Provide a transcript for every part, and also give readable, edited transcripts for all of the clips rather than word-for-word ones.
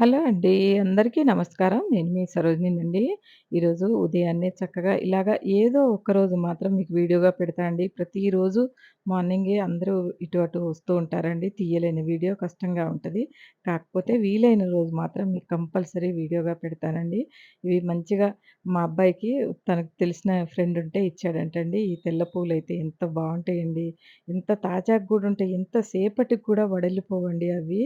Hello అండి. అందరికీ నమస్కారం. నేను మీ సరోజినినండి. ఈరోజు ఉదయాన్నే చక్కగా ఇలాగా ఏదో ఒక్కరోజు మాత్రం మీకు వీడియోగా పెడతా అండి. ప్రతిరోజు మార్నింగే అందరూ ఇటు అటు వస్తూ ఉంటారండి. తీయలేని వీడియో కష్టంగా ఉంటది. కాకపోతే వీలైన రోజు మాత్రం మీకు కంపల్సరీ వీడియోగా పెడతానండి. ఇవి మంచిగా మా అబ్బాయికి తనకు తెలిసిన ఫ్రెండ్ ఉంటే ఇచ్చాడంటండి. ఈ తెల్ల పూలైతే ఎంత బావుంటాయండి. ఎంత తాజాగా గూడా ఉంటాయి. ఎంత సేపటికి కూడా వడలిపోవండి అవి.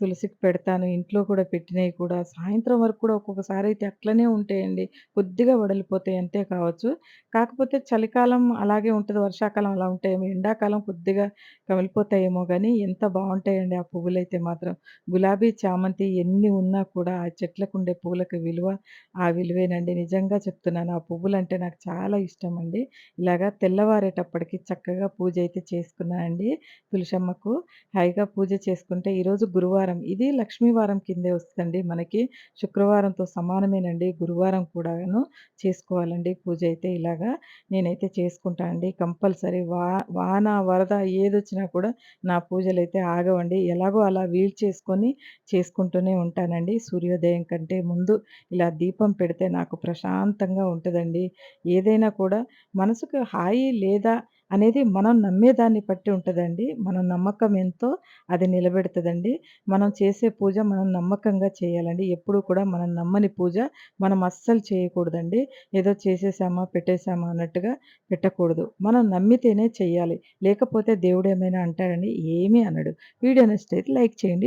తులసికి పెడతాను. ఇంట్లో కూడా పెట్టినయి కూడా సాయంత్రం వరకు కూడా ఒక్కొక్కసారయితే అట్లనే ఉంటాయండి. కొద్దిగా వడలిపోతాయి అంతే కావచ్చు. కాకపోతే చలికాలం అలాగే ఉంటది. వర్షాకాలం అలా ఉంటాయేమో. ఎండాకాలం కొద్దిగా కమిలిపోతాయేమో గానీ ఎంత బావుంటాయండి ఆ పువ్వులైతే మాత్రం. గులాబీ, చామంతి ఎన్ని ఉన్నా కూడా ఆ చెట్లకుండే పూలకు విలువ ఆ విలువేనండి. నిజంగా చెప్తున్నాను. ఆ పువ్వులంటే నాకు చాలా ఇష్టమండి. ఇలాగా తెల్లవారేటప్పటికి చక్కగా పూజయితే చేసుకున్నానండి తులసమ్మకు. హాయిగా పూజ చేసుకుంటే ఈరోజు గురువారం. ఇది లక్ష్మీ వారం కిందే వస్తదండి మనకి. శుక్రవారంతో సమానమేనండి గురువారం కూడాను చేసుకోవాలండి పూజ అయితే ఇలాగా. నేనైతే చేసుకుంటా అండి కంపల్సరీ. వాన, వరద ఏదొచ్చినా కూడా నా పూజలైతే ఆగవండి. ఎలాగో అలా వీలు చేసుకొని చేసుకుంటూనే ఉంటానండి. సూర్యోదయం కంటే ముందు ఇలా దీపం పెడితే నాకు ప్రశాంతంగా ఉంటదండి. ఏదైనా కూడా మనసుకు హాయి లేదా అనేది మనం నమ్మేదాన్ని బట్టి ఉంటదండి. మన నమ్మకం ఎంతో అది నిలబెడతదండి. మనం చేసే పూజ మనం నమ్మకంగా చేయాలండి. ఎప్పుడు కూడా మనం నమ్మని పూజ మనం అస్సలు చేయకూడదండి. ఏదో చేసేసామా, పెట్టేసామా అన్నట్టుగా పెట్టకూడదు. మనం నమ్మితేనే చెయ్యాలి. లేకపోతే దేవుడేమైనా అంటాడండి? ఏమీ అనడు. వీడియో నచ్చితే లైక్ చేయండి.